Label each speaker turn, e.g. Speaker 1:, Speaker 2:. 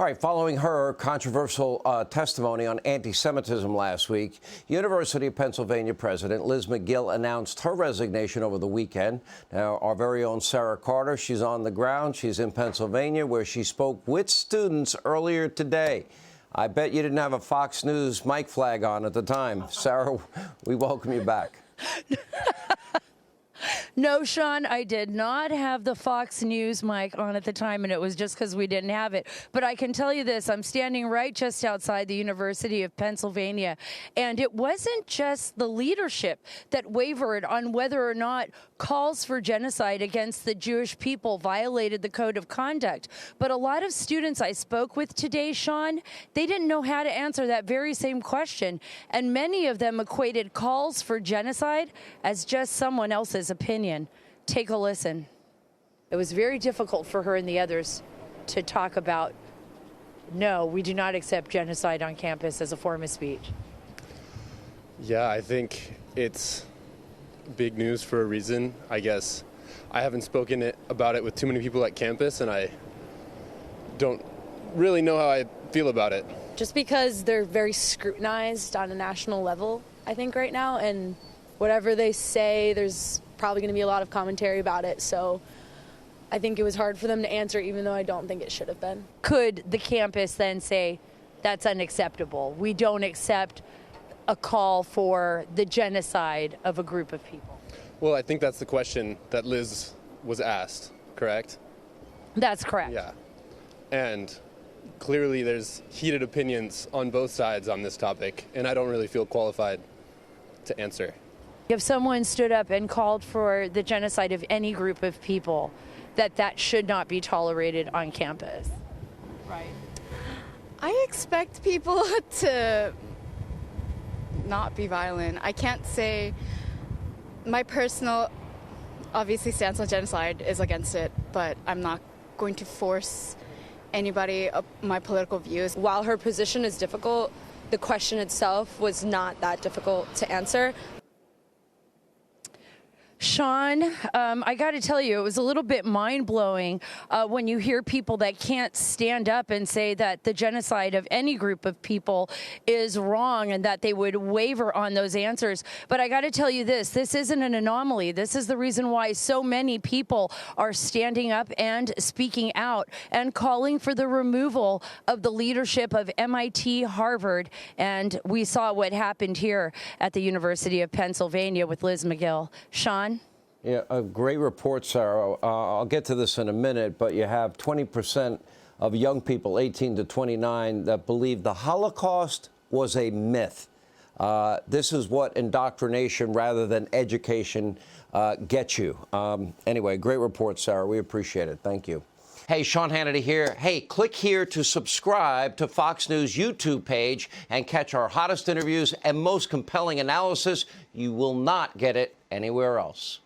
Speaker 1: All right, following her controversial testimony on anti-Semitism last week, University of Pennsylvania President Liz Magill announced her resignation over the weekend. Now, our very own Sara Carter, she's on the ground. She's in Pennsylvania, where she spoke with students earlier today. I bet you didn't have a Fox News mic flag on at the time. Sara, we welcome you back.
Speaker 2: No, Sean, I did not have the Fox News mic on at the time, and it was just because we didn't have it. But I can tell you this, I'm standing right just outside the University of Pennsylvania, and it wasn't just the leadership that wavered on whether or not calls for genocide against the Jewish people violated the code of conduct. But a lot of students I spoke with today, Sean, they didn't know how to answer that very same question, and many of them equated calls for genocide as just someone else's opinion. Take a listen. It was very difficult for her and the others to talk about, no, we do not accept genocide on campus as a form of speech.
Speaker 3: Yeah, I think it's big news for a reason. I guess I haven't spoken about it with too many people at campus, and I don't really know how I feel about it.
Speaker 4: Just because they're very scrutinized on a national level, I think, right now, and whatever they say, there's probably going to be a lot of commentary about it, so I think it was hard for them to answer, even though I don't think it should have been.
Speaker 2: Could the campus then say, that's unacceptable? We don't accept a call for the genocide of a group of people.
Speaker 3: Well, I think that's the question that Liz was asked, correct?
Speaker 2: That's correct.
Speaker 3: Yeah. And clearly there's heated opinions on both sides on this topic, and I don't really feel qualified to answer.
Speaker 2: If someone stood up and called for the genocide of any group of people, that should not be tolerated on campus. Right.
Speaker 5: I expect people to not be violent. I can't say my personal, obviously, stance on genocide is against it, but I'm not going to force anybody my political views.
Speaker 4: While her position is difficult, the question itself was not that difficult to answer.
Speaker 2: Sean, I got to tell you, it was a little bit mind-blowing when you hear people that can't stand up and say that the genocide of any group of people is wrong and that they would waver on those answers. But I got to tell you this isn't an anomaly. This is the reason why so many people are standing up and speaking out and calling for the removal of the leadership of MIT, Harvard, and we saw what happened here at the University of Pennsylvania with Liz Magill. Sean?
Speaker 1: Yeah, a great report, Sara. I'll get to this in a minute, but you have 20% of young people, 18 to 29, that believe the Holocaust was a myth. This is what indoctrination rather than education gets you. Anyway, great report, Sara. We appreciate it. Thank you. Hey, Sean Hannity here. Hey, click here to subscribe to Fox News YouTube page and catch our hottest interviews and most compelling analysis. You will not get it anywhere else.